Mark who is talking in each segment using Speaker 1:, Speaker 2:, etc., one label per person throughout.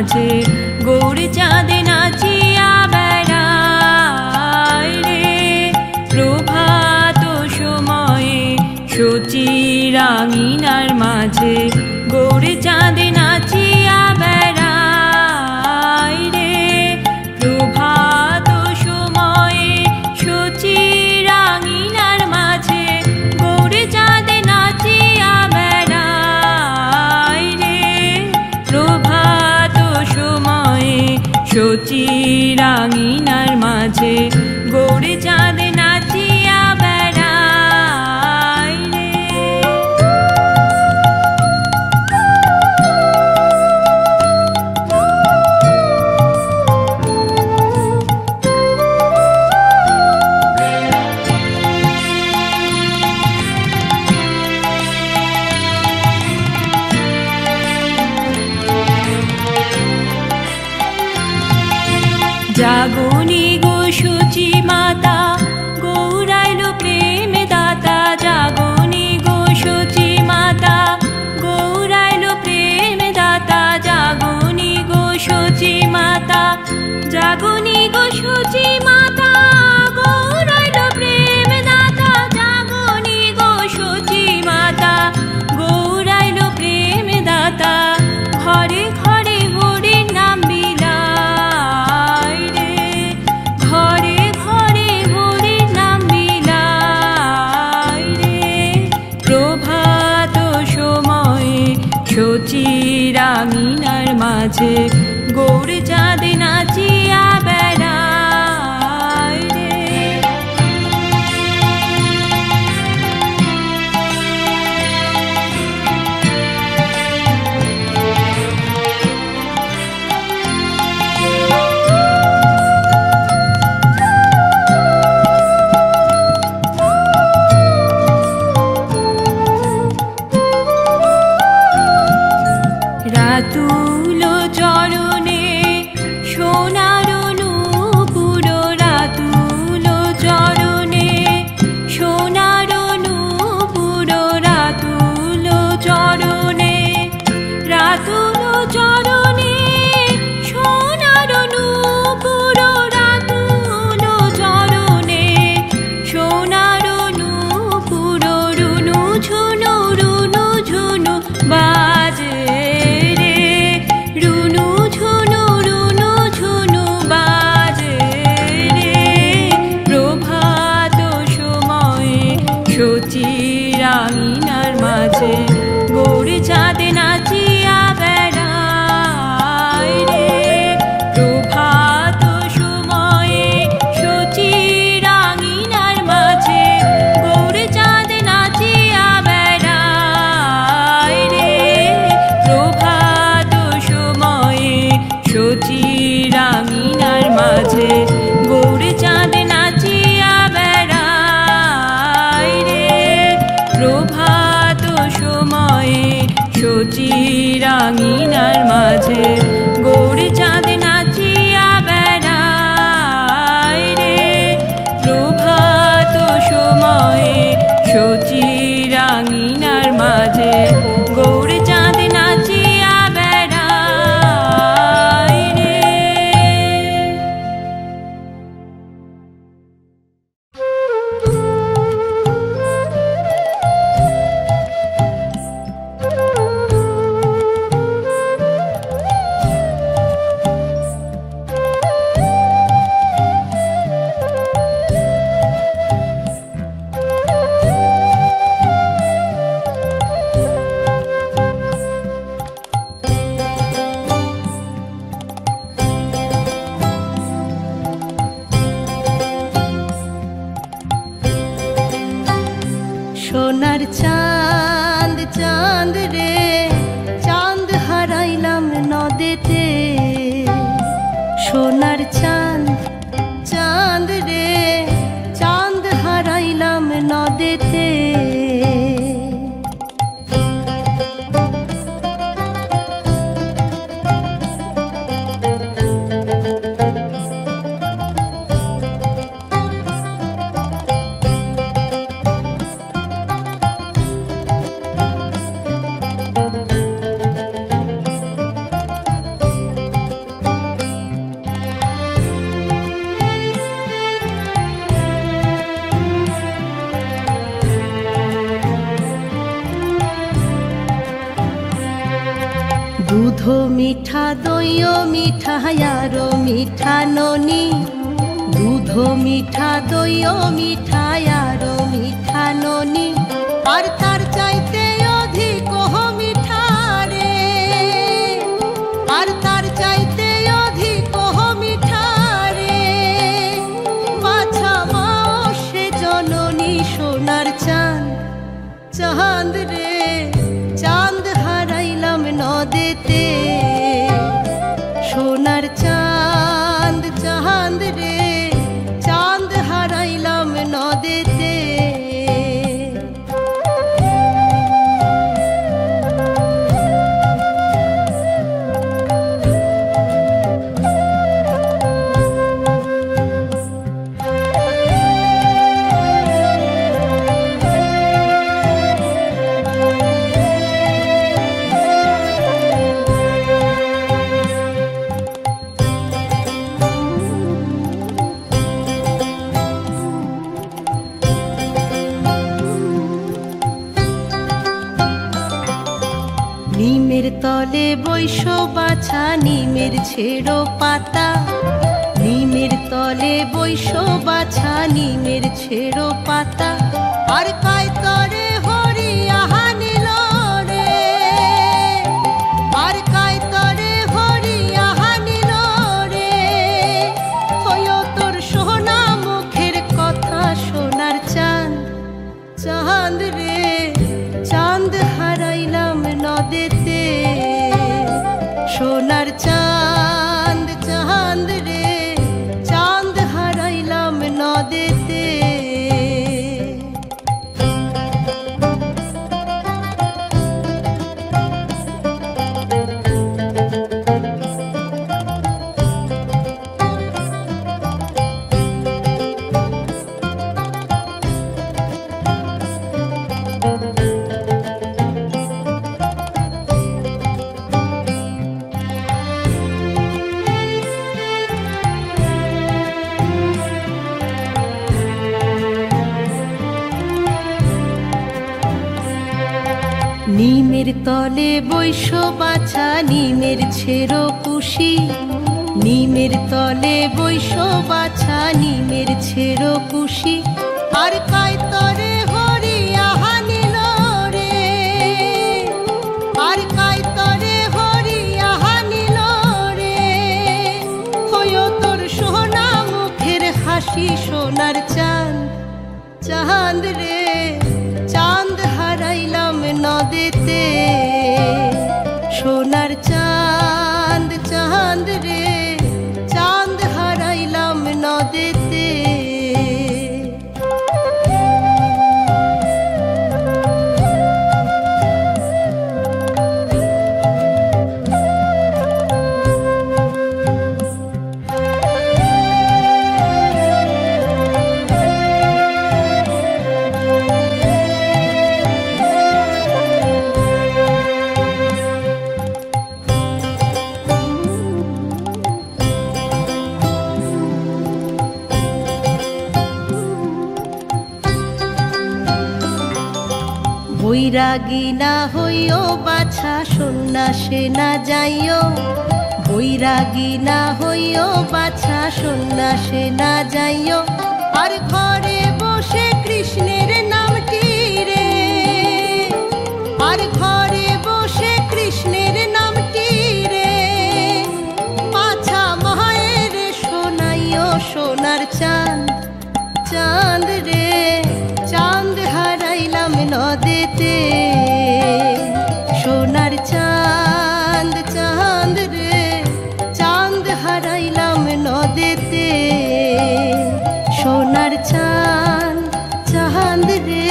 Speaker 1: মাঝে গৌর চাঁদ নাচিয়া বেড়ায় রে। প্রভাত সময়ে শচী রাঙিনার মাঝে গৌর চাঁদ নাচিয়া বেড়ায় রে। প্রভাত সময়ে শচী রাঙিনার মাঝে গৌর চাঁদ নাচিয়া বেড়ায় রে। প্রভাত সময়ে শচী রাঙিনার মাঝে গৌর চাঁদ নাচিয়া বেড়ায় রে। জাগনি গো শচী মাতা গৌরাইল প্রেম দাতা। জাগনি গো শচী মাতা গৌরাইল প্রেম দাতা। জাগনি গো শচী মাতা জাগনি গো শচী মাতা গৌরাইল প্রেম দাতা। জাগনি গো শচী মাতা গৌরাইল প্রেম দাতা। ঘরে ঘরে হরির নাম বিলায় রে। ঘরে ঘরে হরির নাম বিলায় রে। প্রভাত সময়ে শচী রাঙিনার মাঝে গৌর চাঁদ নাচিয়া বেড়ায় রে। রাতুল চরণে সোনার নূপুর। রাতুল চরণে সোনার নূপুর। রাতুল চরণে রাতুল চরণে সোনার নূপুর। রাতুল চরণে সোনার নূপুর। রুনু ঝুনু রুনু ঝুনু বাজে রে। রুনু ঝুনু রুনু ঝুনু বাজে রে। প্রভাত সময়ে শচী রাঙিনার মাঝে গৌর চাঁদ নাচিয়া বেড়ায় রে। প্রভাত সময়ে শচী রাঙিনার মাঝে গৌর চাঁদ নাচিয়া বেড়ায় রে। প্রভাত সময়ে শচী রাঙিনার মাঝে গৌর চাঁদ নাচিয়া বেড়ায় রে। প্রভাত সময়ে শচী রাঙিনার মাঝে গৌর চাঁদ নাচিয়া বেড়ায় রে। প্রভাত সময়ে শচী রাঙিনার মাঝে গৌর চাঁদ নাচিয়া বেড়ায় রে।
Speaker 2: সোনার চাঁদ চাঁদ রে চাঁদ হারাইলাম নদেতে। সোনার চাঁদ চাঁদ রে চাঁদ হারাইলাম নদেতে। দইও মিঠা আরো মিঠা ননি, দুধ মিঠা দইও মিঠা আরো মিঠা ননি, আর তার চাইতে অধিক মিঠা রে, আর তার চাইতে অধিক মিঠা রে। বাছা মাও সে জননী সোনার চাঁদ, চাঁদ রে চাঁদ হারাইলাম নদেতে, সোনার চাঁদ চাঁদ রে চাঁদ হারাইলাম নদেতে। নিমের তলে বৈশ বাছা নিমের ছেড়ো পাতা, নিমের তলে বৈশ বাছা নিমের ছেড়ো পাতা, আর কায় তরে হরি আহা নিল রে, আর কায় তরে হরি আহা নিল রে। হয়ো তোর সোনা মুখের কথা সোনার চাঁদ, চাঁদ রে চাঁদ হারাইলাম নদেতে, সোনার চাঁদ চাঁদ রে চাঁদ হারাইলাম নদেতে। নিমের তলে বৈশ বাছা নিমের ছেড়ো কুশি, নিমের তলে বৈশ বাছা নিমের ছেড়ো কুশি, আর কায় তরে হরি আহা নিল রে, আর কায় তরে হরি আহা নিল রে। হয়ো তোর সোনা মুখের হাসি সোনার চাঁদ, চাঁদ রে চাঁদ হারাইলাম নদেতে, সোনার চাঁদ চাঁদ রে চাঁদ হারাইলাম নদেতে। বৈরাগী না হইও বাছা সন্ন্যাসে না যাইও, বৈরাগী না হইও বাছা সন্ন্যাসে না যাইও, আর ঘরে বসে কৃষ্ণের নামটি রে, আর ঘরে বসে কৃষ্ণের নামটি রে। পাছা মায়ের শোনাইও সোনার চাঁদ, চাঁদ রে চাঁদ হারাইলাম নদেতে, সোনার চাঁদ চাঁদ রে চাঁদ হারাইলাম নদেতে, সোনার চাঁদ চাঁদ রে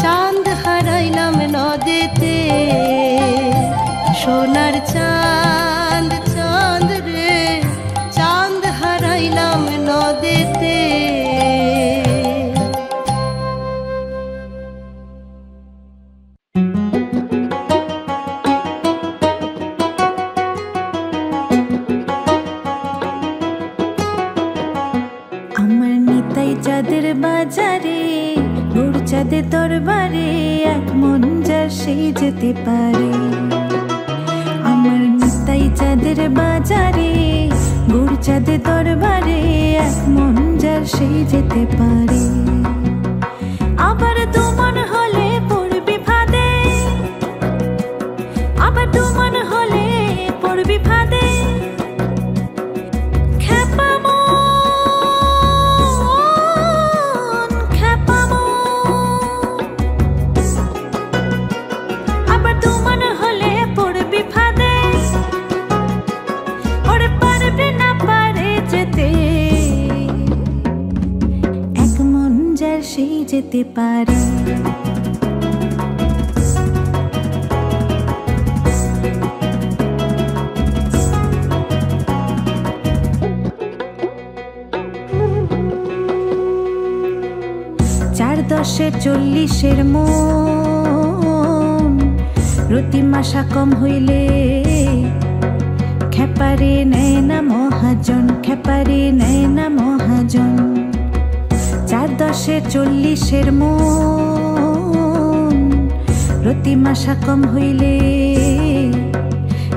Speaker 2: চাঁদ হারাইলাম নদেতে, সোনার চাঁদ চাঁদ রে চাঁদ হারাইলাম নদেতে।
Speaker 3: চাঁদের বাজারে ভোর চাঁদে দরবারে এক মন যার সেই যেতে পারে, আমার নিতাই চাঁদের বাজারে গুড় চাঁদের দরবারে এক মন যার সেই যেতে পারে। আবার দু মন হলে পড়বি ফাঁদে, আবার দু মন হলে পড়বি ফাঁদে। সেই যেতে পারে। চার দশে 40-এর মন রতি মাসা কম হইলে খেপারে নেয় না মহাজন, খেপারে নেয় না মহাজন। 4 10 40-এর মন রতি মাসা কম হইলে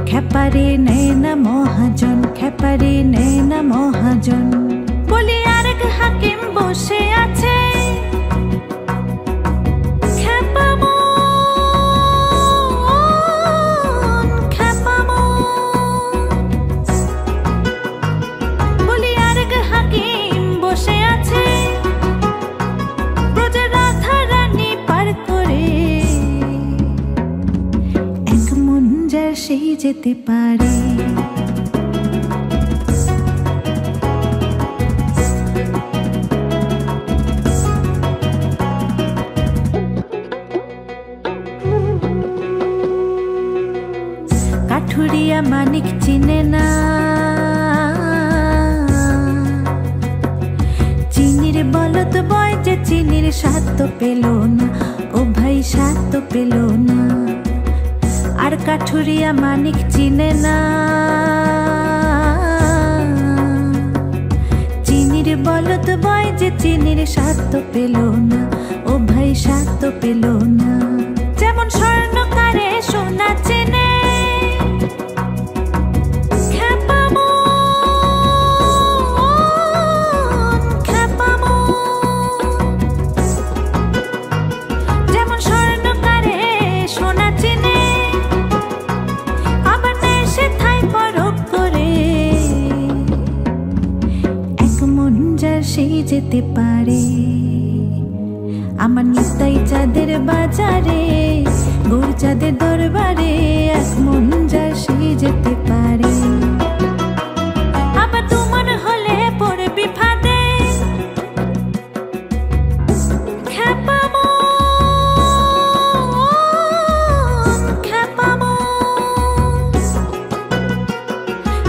Speaker 3: খেপারে নেয় না মহাজন, খেপারে নেয় না মহাজন। বলি আরেক হাকিম বসে আছে সেই যেতে পারে। কাঠুরিয়া মানিক চিনে না, চিনির বলত বয় যে চিনির স্বাদ তো পেল না, ও ভাই স্বাদ তো পেল না। আর কাঠুরিয়া মানিক চিনে না, চিনির বলত বয় যে চিনির স্বাদ তো পেল না, ও ভাই স্বাদ তো পেল না। যেমন স্বর্ণকারে সোনা চেনে সেই যেতে পারে। আমার নিতাই চাঁদের বাজারে গুড় চাঁদের দরবারে এক মন যার সেই যেতে পারে। আবার দু মন হলে পড়বি ফাঁদে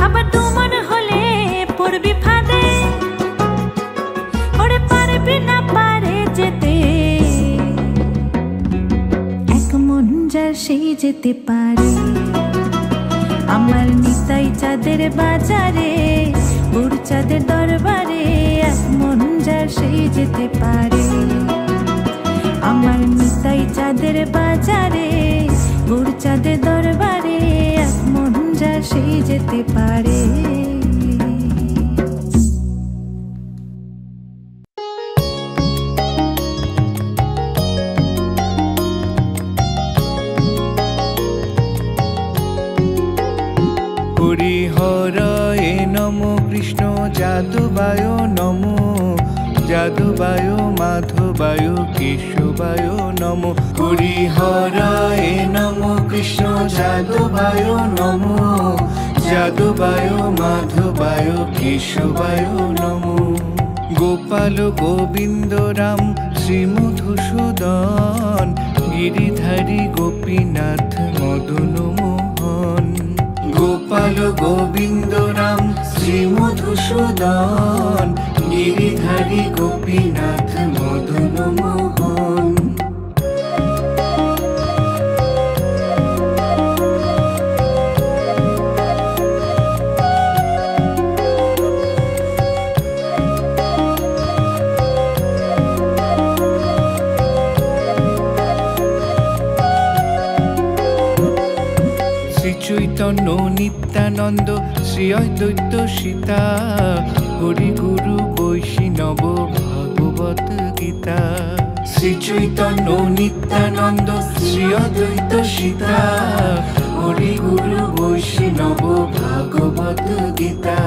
Speaker 3: আবার দু মন হলে পড়বি ফাঁদে না পারে যেতে এক মন যার সেই যেতে পারে। আমার নিতাই চাঁদের বাজারে গুড় চাঁদের দরবারে এক মন যার সেই যেতে পারে। আমার নিতাই চাঁদের বাজারে গুড় চাঁদের দরবারে এক মন যার সেই যেতে পারে।
Speaker 4: হরিহরায় নমো কৃষ্ণ যাদবায় নমো, যাদবায় মাধবায় কেশবায় নমো। হরিহরায় নমো কৃষ্ণ যাদবায় নমো, যাদবায় মাধবায় কেশবায় নমো। গোপাল গোবিন্দ রাম শ্রী মধুসূদন গিরিধারী গোপীনাথ মদন মোহন। গোপাল গোবিন্দ রাম শ্রী মধুসূদন গিরিধারী গোপীনাথ মদন মোহন। চৈতন্য নিত্যানন্দ চিন্ময়ানন্দ শ্রী অদ্বৈত সীতা, হরি গুরু বৈষ্ণব ভাগবত গীতা। শ্রী চৈতন্য নিত্যানন্দ শ্রী অদ্বৈত সীতা, হরি গুরু বৈষ্ণব ভাগবত গীতা।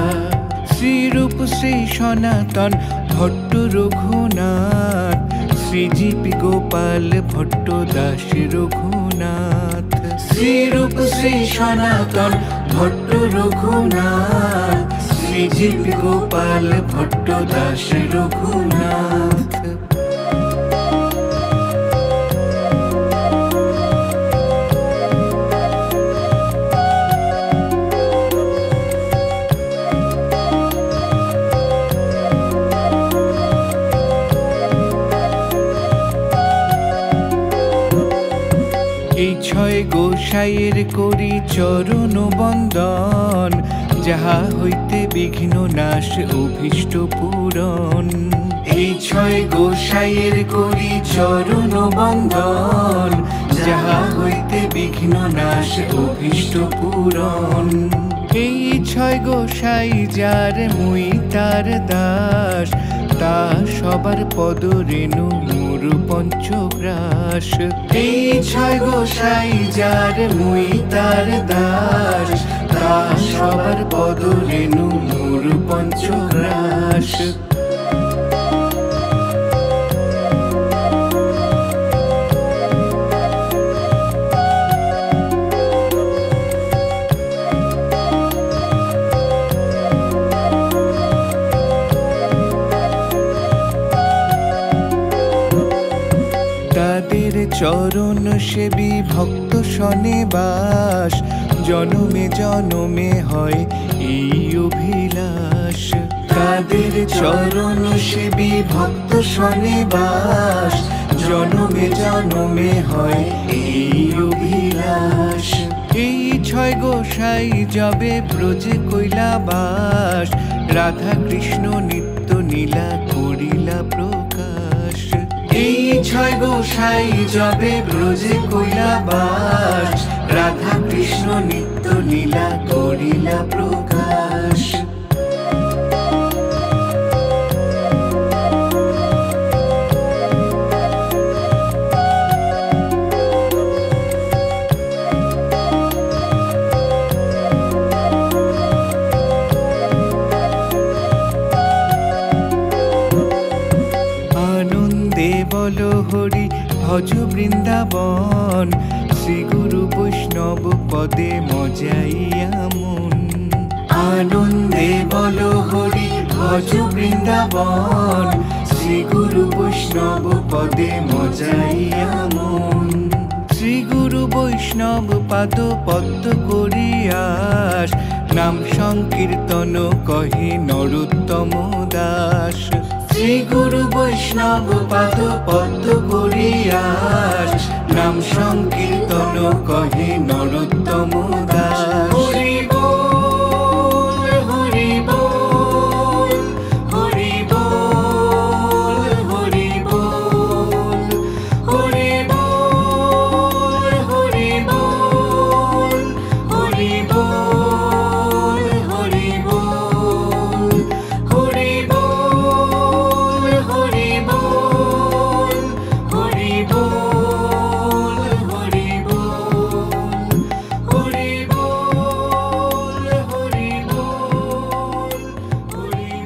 Speaker 4: শ্রীরূপ শ্রী সনাতন ভট্ট রঘুনাথ, শ্রীজীবী গোপাল ভট্ট দাস রঘুনাথ। শ্রীরূপ শ্রী সনাতন ভট্ট রঘুনাথ, শ্রীজীবী গোপাল ভট্ট দাস রঘুনাথ। এই ছয় গোসাইয়ের করি চরণ বন্দন, যাহা হইতে বিঘ্ন নাশ অভীষ্ট পূরণ। এই ছয় গোসাইয়ের করি চরণ বন্দন, যাহা হইতে বিঘ্ন নাশ অভীষ্ট পূরণ। এই ছয় গোসাই যার মুই তার দাস, তা সবার পদ রেণু মোর পঞ্চগ্রাস। এই ছয় গোসাই যার মুই তার দাস, তা সবার পদ রেণু মোর পঞ্চগ্রাস। তাদের চরণ সেবী ভক্ত শনে বাস, জনমে জনমে হয় এই অভিলাষ। তাদের চরণ সেবী ভক্ত শনে বাস, জনমে জনমে হয় এই অভিলাষ। এই ছয় গোসাই যাবে ব্রজে কৈলাবাস, রাধা কৃষ্ণ নিত্য নীলা করিলা প্রকাশ। এই ছয় গোসাই যাবে ব্রজে কৈলাবাস, রাধা কৃষ্ণ নিত্য নীলা করিলা প্রকাশ। বল হরি ভজ বৃন্দাবন, শ্রী গুরু বৈষ্ণব পদে মজাইয়া মন। আনন্দে বল হরি ভজ বৃন্দাবন, শ্রী গুরু বৈষ্ণব পদে মজাইয়া মন। শ্রী গুরু বৈষ্ণব পাদ পদ্ম করিয়াস, নাম সংকীর্তন কহে নরোত্তম দাস। শ্রী গুরু বৈষ্ণব পাদ পদ্ম করিয়াস, নাম সংকীর্তন কহে নরোত্তম দাস। হরি বল হরি বল হরি বল হরি বল হরি বল হরি বল হরি বল হরি বল হরি বল হরি বল হরি বল হরি বল হরি বল হরি বল হরি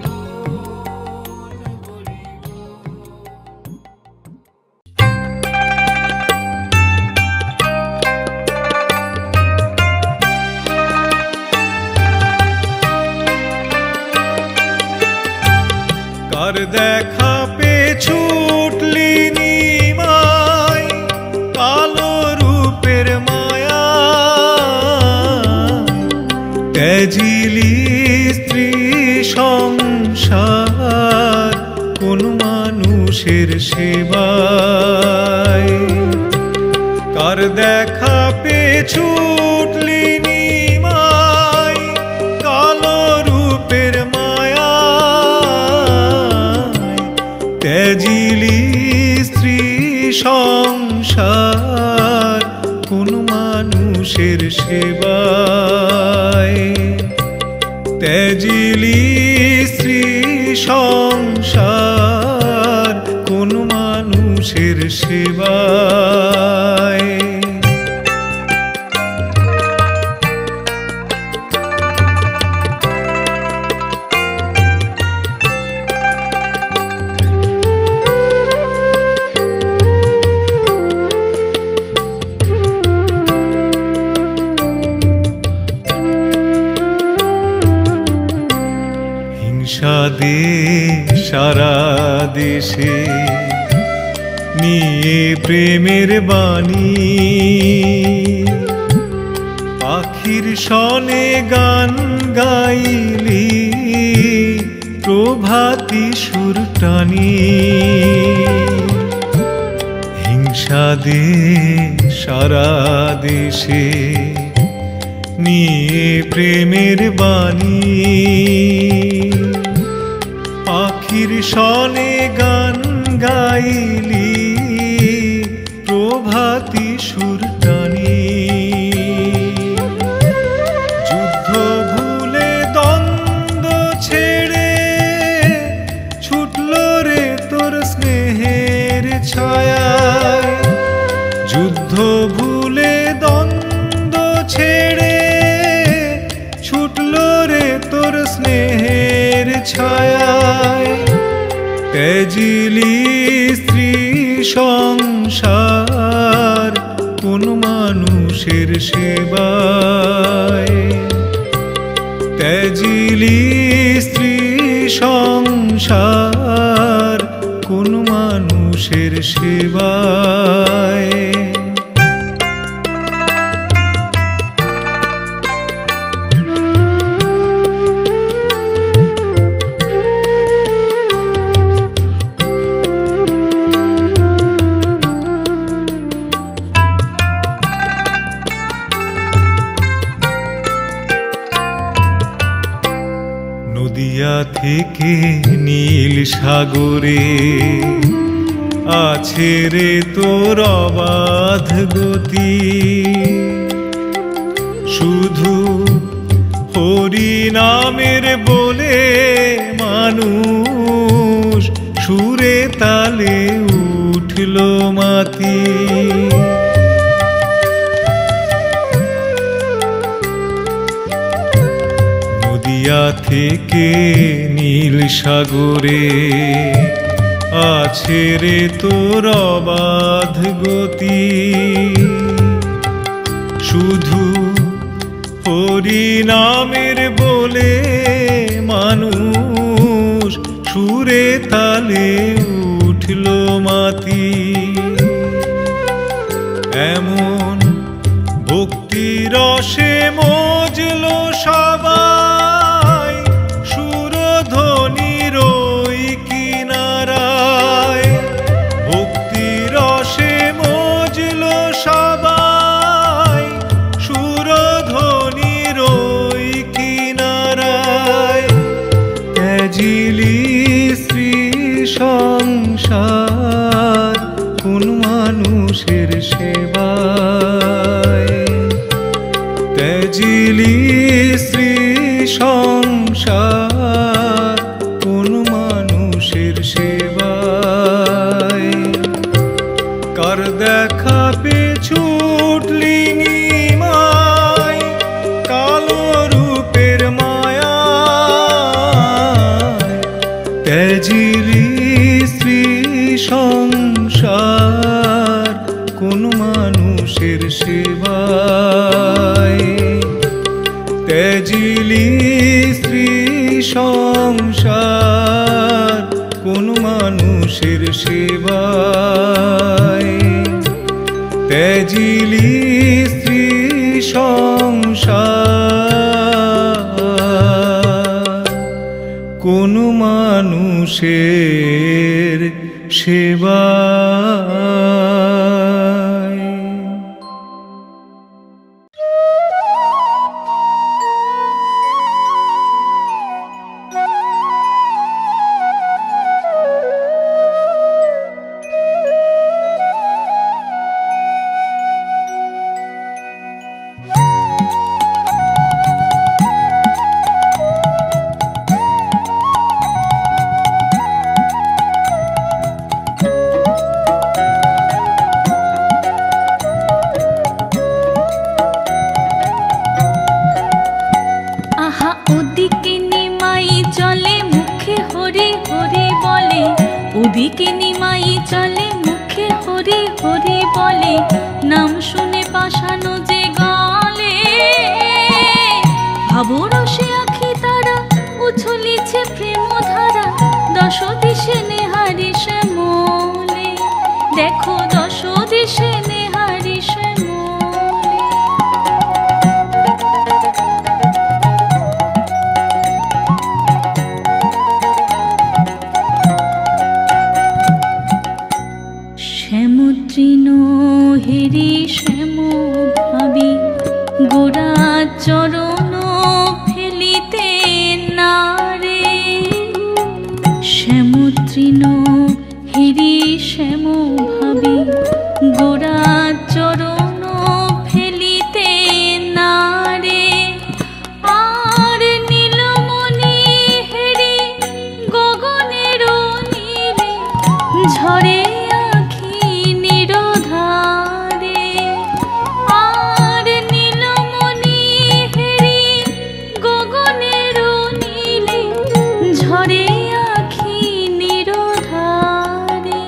Speaker 5: কার দেখা পে ছুটলি নিমাই, কালো রূপের মায়া ত্যাজিলি স্ত্রী সংসার, কোন মানুষের সেবায়। কার দেখা পে ছুটলি নিমাই, কালো রূপের মায়া ত্যাজিলি স্ত্রী সংসার, কোন মানুষের সেবায়। ত্যাজিলি স্ত্রী সংসার কোন মানুষের সেবায়। সারা দেশে নিয়ে প্রেমের বাণী, পাখির সনে গান গাইলি প্রভাতী সুর টানি। হিংসা দে সারা দেশে নিয়ে প্রেমের বাণী, পাখির সনে গান গাইলি প্রভাতী সুর টানি। যুদ্ধ ভুলে দ্বন্দ্ব ছেড়ে ছুটল রে তোর স্নেহের ছায়ায়। যুদ্ধ ভুলে দ্বন্দ্ব ছেড়ে ছুটল রে তোর স্নেহের ছায়ায়। ত্যাজিলি স্ত্রী সংসার কোন মানুষের সেবায়। ত্যাজিলি স্ত্রী সংসার কোন মানুষের সেবায়। নদিয়া থেকে নীল সাগরে আছে রে তোর অবাধ গতি। শুধু হরি নামের বলে মানুষ সুরে তালে উঠল মাতি। নদিয়া থেকে নীল সাগরে আছে রে তোর অবাধ গতি। শুধু হরি নামের বলে মানুষ সুরে তালে উঠল মাতি। এমন ভক্তি রসে মজল সবাই সুরধ্বনির ওই কিনারায়। ভক্তি রসে মজল সবাই সুরধ্বনির ওই কিনারায়। ত্যাজিলি স্ত্রী সংসার কোন মানুষের সেবায়। ত্যাজিলি স্ত্রী সংসার কোন মানুষের সেবায়। কার দেখা পে ছুটলি নিমাই কালো রূপের মায়া। ত্যাজিলি স্ত্রী সংসার কোন মানুষের সেবায়। ত্যাজিলি স্ত্রী সংসার কোন মানুষের সেবায়। ত্যাজিলি স্ত্রী সংসার কোন মানুষের সেবায়।
Speaker 1: ওদিকে নিমাই চলে মুখে হরি হরি বলে, নাম শুনে পাশানো যে গলে। ভাবরসে আখি তারা উছলিছে প্রেম ধারা, দশ দিশে নেহারি শ্যামলে। দেখো দশ দিশে নেহারি শ্যামলে। শ্যামতৃণ হেরি শ্যাম ভাবি, গোড়া চরণ ফেলিতে নারে। শ্যামতৃণ হেরি শ্যাম ভাবি, গোড়া চরণ ফেলিতে নারে। আর নীলমণি হেরি গগনের নীলে, ঝরে আখি নিরধারে। আর নীলমণি হেরি গগনের নীলে, ঝরে আখি নিরধারে।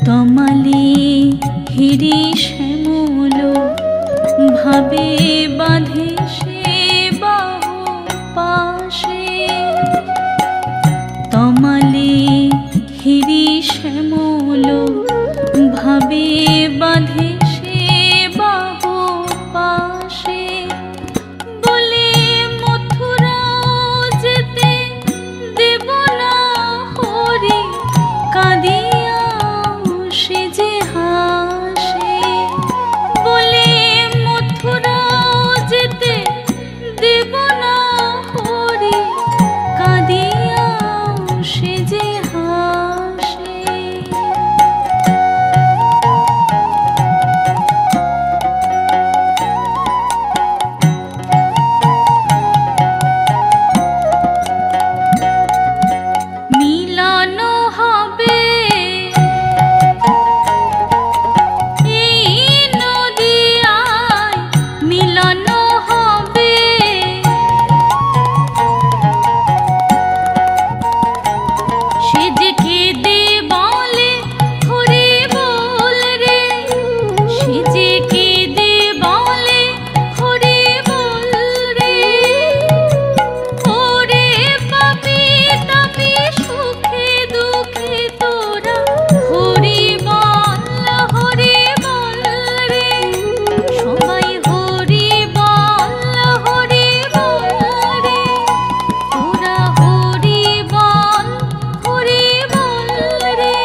Speaker 1: তমালে হিরি শ্যামল, ভাবে বাঁধে সে বাহু পাশে। তমালে হিরি শ্যামল, ভাবে বাঁধে সে বাহু পাশে। বলে মথুরাও যেতে দেব না হরি, কাঁদিয়াও সে যে হাসে। বলে মথুরাও যেতে দেব না হরি, কাঁদিয়াও সে যে হাসে। মিলন হবে এই নদিয়ায়, মিলন হবে। সে যে কেঁদে বলে হরি বল রে, সে যে কেঁদে বলে হরি বল রে। ওরে পাপি তাপি সুখে দুঃখে তোরা হরি বল রে। সবাই হরি বল রে। তোরা হরি বল রে।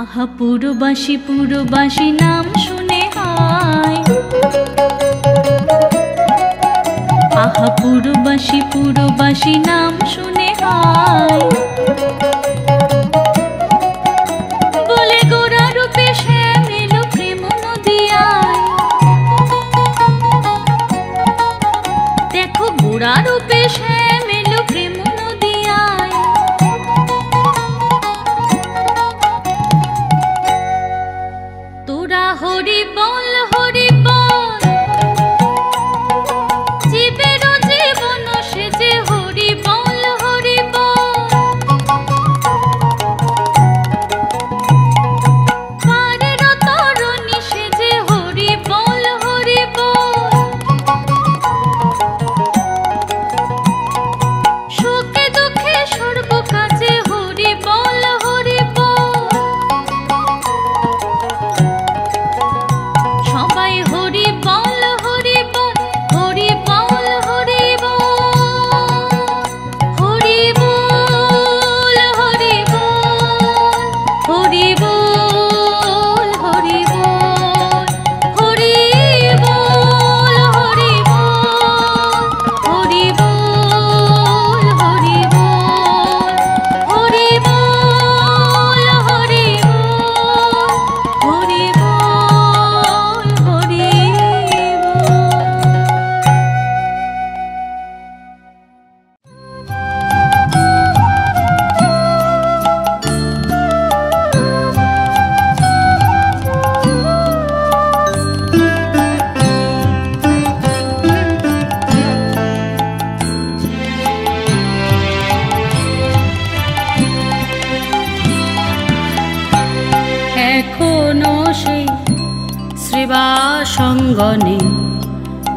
Speaker 1: আহা পুরবাসী পুরবাসী নাম শুনে হায়। আহা পুরবাসী পুরবাসী নাম শুনে হায়। বলে গোরা রূপে শ্যাম এলো প্রেম নদিয়ায়। দেখো গোরা রূপে শ্যাম এলো প্রেম নদিয়ায়। তোরা হরি বল জীবের জীবন সে যে হরি বল। সঙ্গনে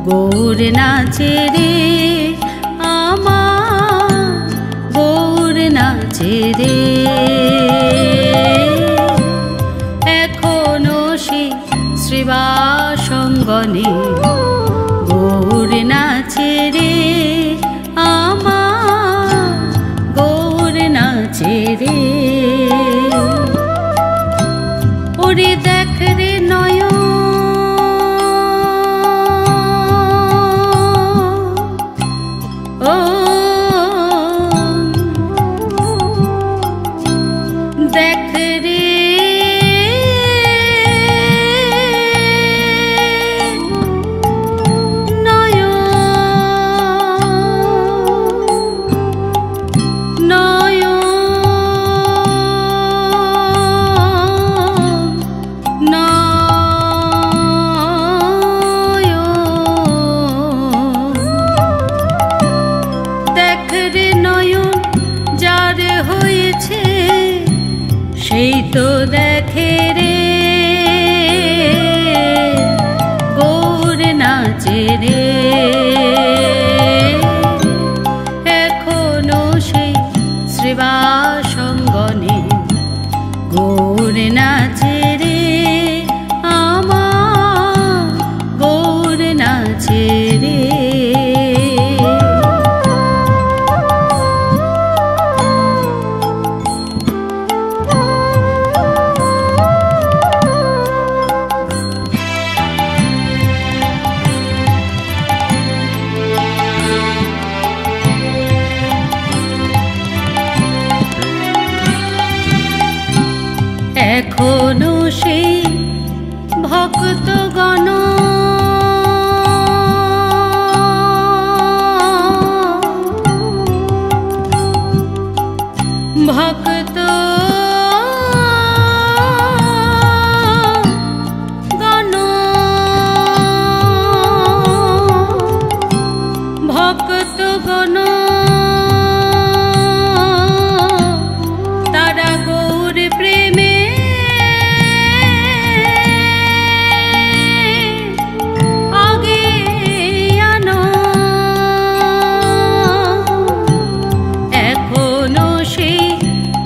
Speaker 1: গৌর নাচে রে আমার গৌর নাচে রে এখনো সে শ্রীবাসঙ্গনে গৌর নাচে রে আমার গৌর নাচে রে ওরে দেখ রে নয়ন ও দেখ রে নয়ন নয়ন দেখ রে নয়ন যার হয়েছে সেই তো দেখে রে গৌর নাচে রে এখনো সেই শ্রীবাসঙ্গনে গৌর নাচে রে আমার গৌর নাচে রে এখনো সেই ভক্তগণ ভক্ত গণ ভক্তগণ তারা গৌর প্রেমে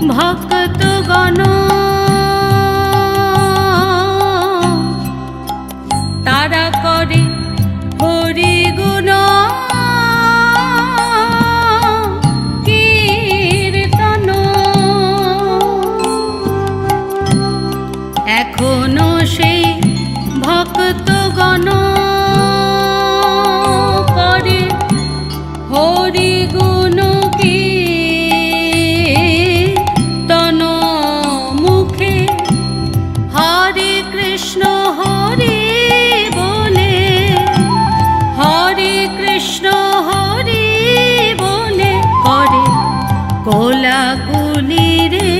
Speaker 1: ভক্তগণ তারা করে হরি গুণ কীর্তন এখনো সেই ভক্তগণ করে হরি গুণ কৃষ্ণ হরি বলে করে কোলাকুলি রে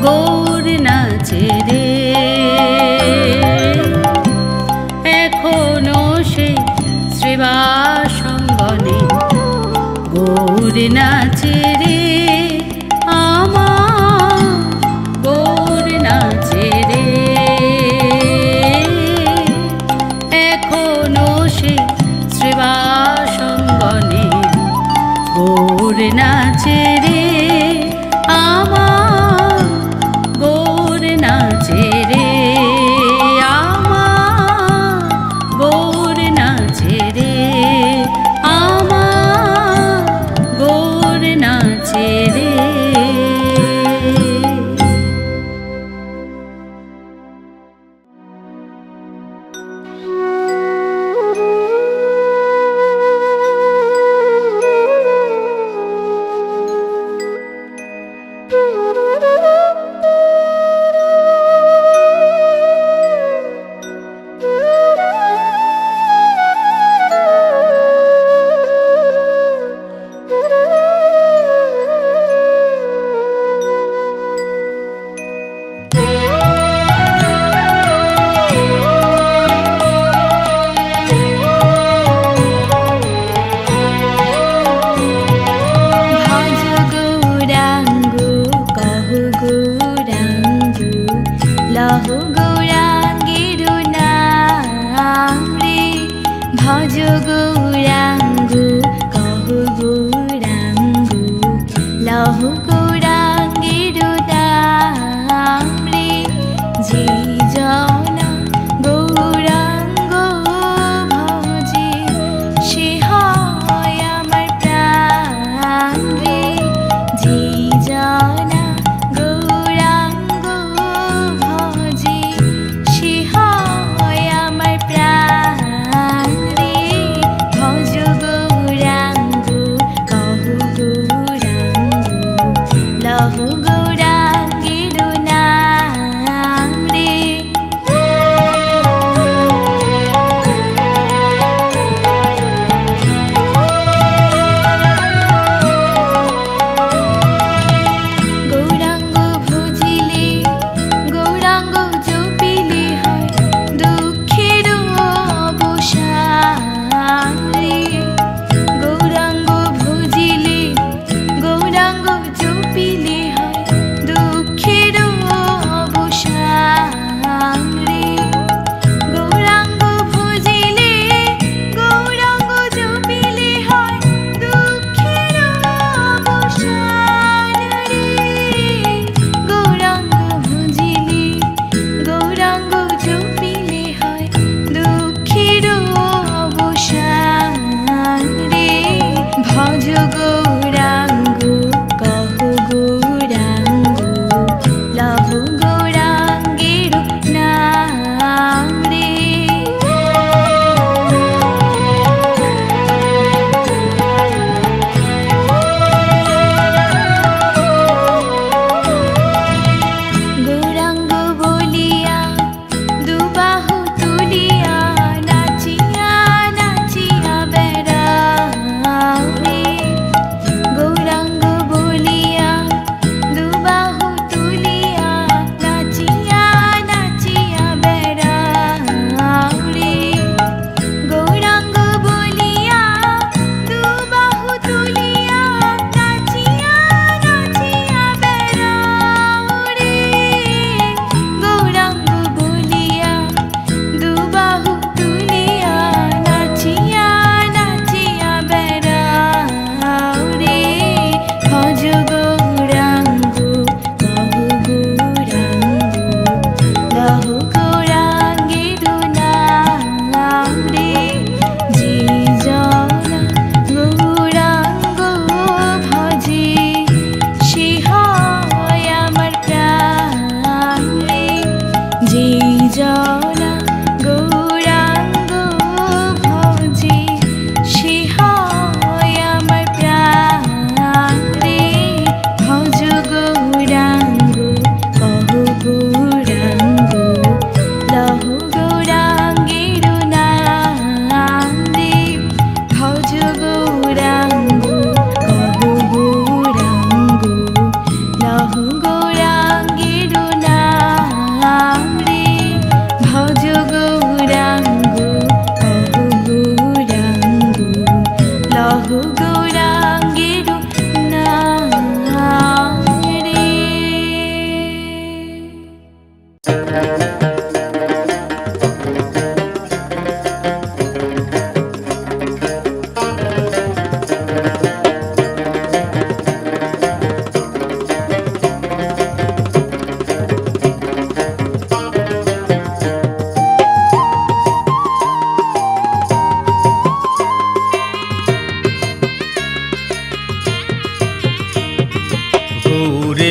Speaker 1: গৌর নাচে রে এখনো সেই শ্রীবাসঙ্গনে গৌর নাচে রে আমার গৌর নাচে রে এখনো সেই শ্রীবাসঙ্গনে গৌর নাচে রে আমার গৌর নাচে রে আমার গৌর নাচে রে আমার গৌর নাচে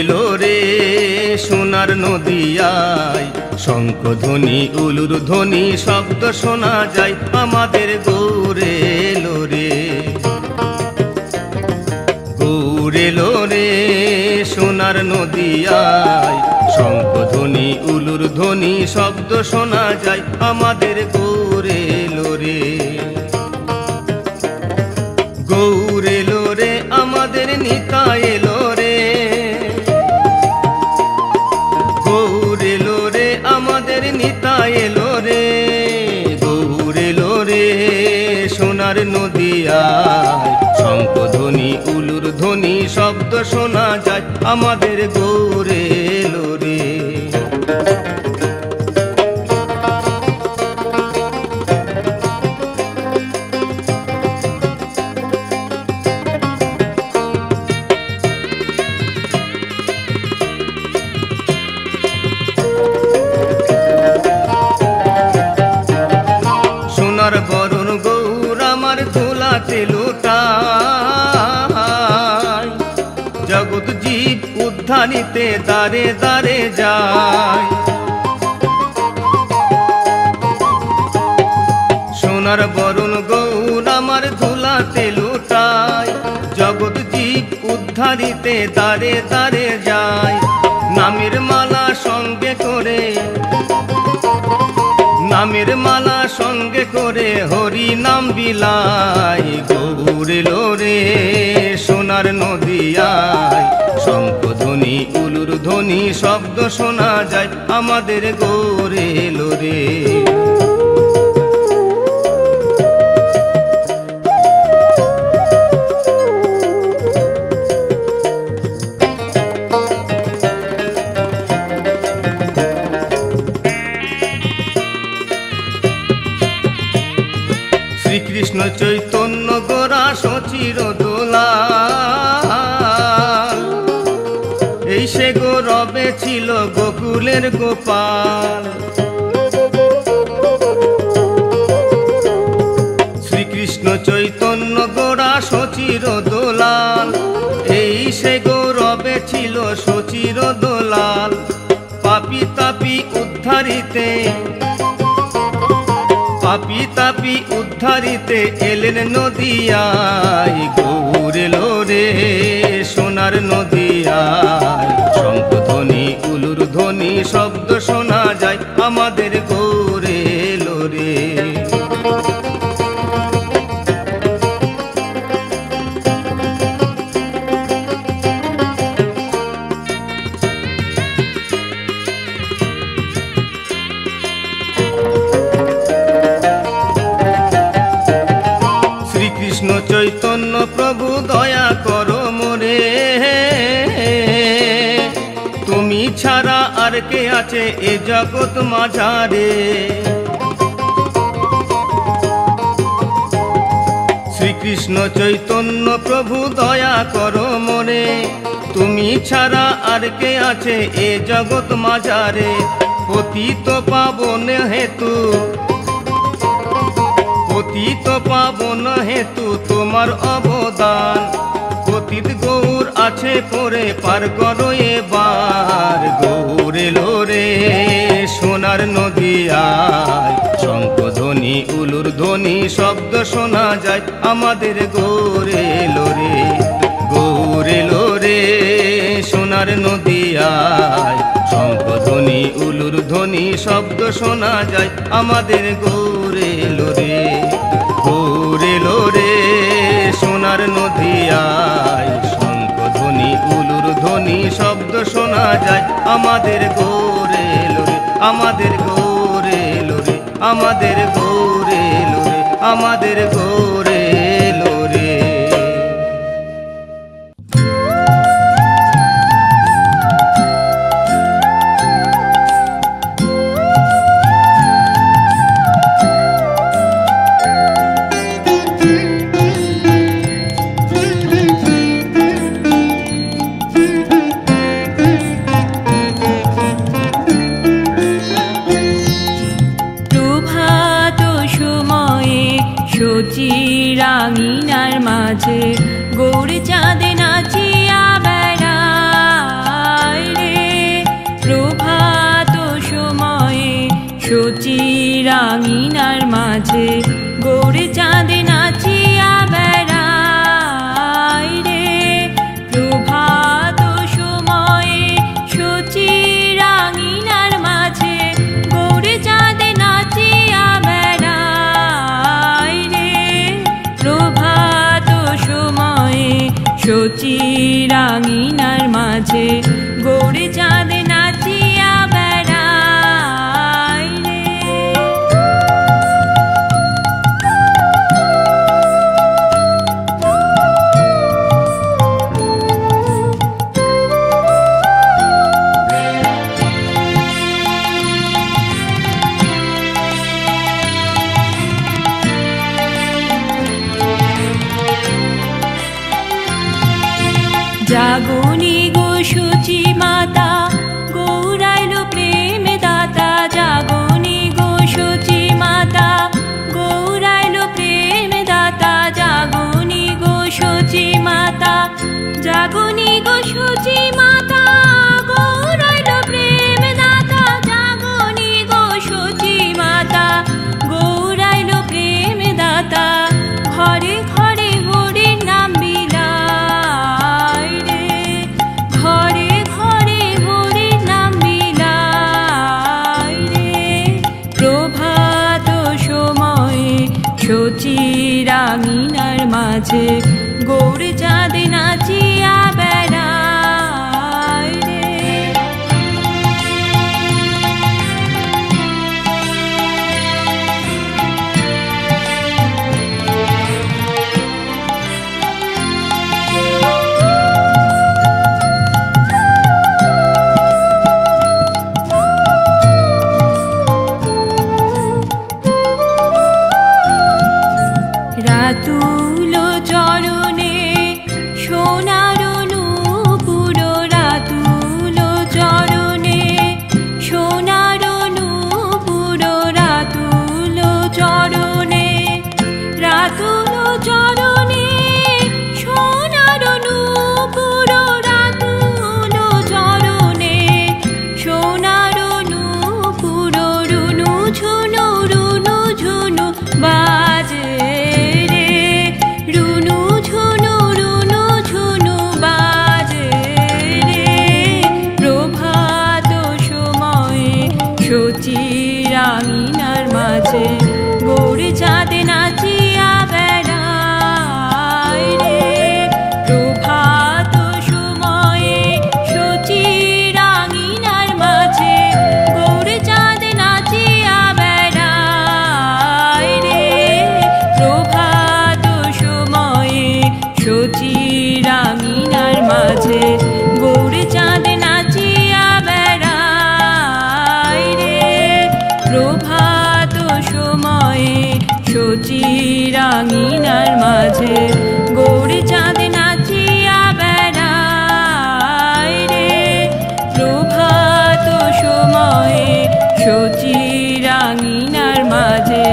Speaker 6: লোরে সোনার নদিয়ায়, শঙ্খধ্বনি উলুর ধ্বনি শব্দ শোনা যায় আমাদের গৌরে লোরে। গৌরে লোরে সোনার নদিয়ায়, শঙ্খধ্বনি উলুর ধ্বনি শব্দ শোনা যায় আমাদের গৌরে লোরে। গৌরে লোরে আমাদের নিতাই লোরে, গৌরে লোরে আমাদের নিতাই লোরে। গৌরে লোরে সোনার নদিয়ায়, শঙ্খধ্বনি উলুর ধ্বনি শব্দ শোনা যায় আমাদের গৌরে লোরে। সোনার বরণ গৌর আমার ধুলাতে লুটায়, জগৎ জীব উদ্ধারিতে দারে দারে যায়। সোনার বরণ গৌর আমার ধুলাতে লুটায়, জগৎ জীব উদ্ধারিতে দারে দারে যায়। নামের মালা সঙ্গে করে, নামের মালা সঙ্গে করে হরি নাম বিলায়। গৌরে লোরে সোনার নদিয়ায়, শঙ্খধ্বনি উলুর ধ্বনি শব্দ শোনা যায় আমাদের গৌরে লোরে। শ্রীকৃষ্ণ চৈতন্য গোরা সচির দোলাল, এই সে গৌরবে ছিল গোকুলের গোপাল। শ্রীকৃষ্ণ চৈতন্য গোরা সচির দোলাল, এই সে গৌরবে ছিল সচির দোলাল। পাপি তাপি উদ্ধারিতে, পাপি তাপি উদ্ধারিতে এলেন নদিয়ায়। গৌরে লোরে সোনার নদিয়ায়, শঙ্খধ্বনি উলুর ধ্বনি শব্দ শোনা যায় আমাদের গৌরে লোরে। কৃষ্ণ চৈতন্য প্রভু দয়া করো মোরে, তুমি ছাড়া আর কে আছে এ জগৎ মাঝারে। শ্রীকৃষ্ণ চৈতন্য প্রভু দয়া করো মোরে, তুমি ছাড়া আর কে আছে এ জগৎ মাঝারে। পতিত পাবন হেতু, পতিত পাবন হেতু তোমার অবদান। পতিত গৌর আছে পরে পার করো এবার। গৌরে লোরে সোনার নদিয়ায়, শঙ্খধ্বনি উলুর ধ্বনি শব্দ শোনা যায় আমাদের গৌরে লোরে। গৌরে লোরে সোনার নদিয়ায়, শঙ্খধ্বনি উলুর ধ্বনি শব্দ শোনা যায় আমাদের গৌরে লোরে। গৌরে লোরে সোনার নদিয়ায়, শঙ্খধ্বনি উলুর ধ্বনি শব্দ শোনা যায় আমাদের গৌরে লোরে। আমাদের গৌরে লোরে, আমাদের গৌরে লোরে, আমাদের গৌরে লোরে।
Speaker 1: রাঙিনার মাঝে গৌর চাঁদে নাচিয়া বেড়ায়।
Speaker 3: মাঝে গৌরে চাঁদ নাচিয়া বেড়ায় রে। প্রভাত সময়ে সচি রাঙিনার মাঝে গৌরে চাঁদ নাচিয়া বেড়ায় রে। প্রভাত সময়ে সচি রাঙিনার মাঝে গৌরে চাঁদ নাচিয়া বেড়ায় রে। জাগনি গো সচি মাতা গৌরাইল প্রেম দাতা। জাগনি গো সচি মাতা গৌরাইল প্রেম দাতা। জাগনি গো সচি মাতা জাগনি গো সচি মাতা গৌরাইল প্রেম দাতা। জাগনি গো সচি মাতা গৌরাইল প্রেম দাতা। ঘরে ঘরে হরির নাম বিলায় রে। ঘরে ঘরে হরির নাম বিলায় রে। প্রভাত সময়ে সচি রাঙিনার মাঝে গৌরে চাঁদ নাচিয়া বেড়ায় রে। রাতুল চরণে সোনার নূপুর। রাতুল চরণে সোনার নূপুর। রাতুল চরণে রাতুল চরণে সোনার নূপুর। রাতুল চরণে সোনার নূপুর। রুনু ঝুনু রুনু ঝুনু বাজে রে। রুনু ঝুনু রুনু ঝুনু বাজে রে। প্রভাত সময়ে সচি রাঙিনার মাঝে গৌরে চাঁদ নাচিয়া বেড়ায় রে। প্রভাত সময়ে সচি রাঙিনার মাঝে গৌরে চাঁদ নাচিয়া বেড়ায় রে। প্রভাত সময়ে সচি রাঙিনার মাঝে গৌরে চাঁদ নাচিয়া বেড়ায় রে। প্রভাত সময়ে সচি রাঙিনার মাঝে গৌরে চাঁদ নাচিয়া বেড়ায় রে। প্রভাত সময়ে সচি রাঙিনার মাঝে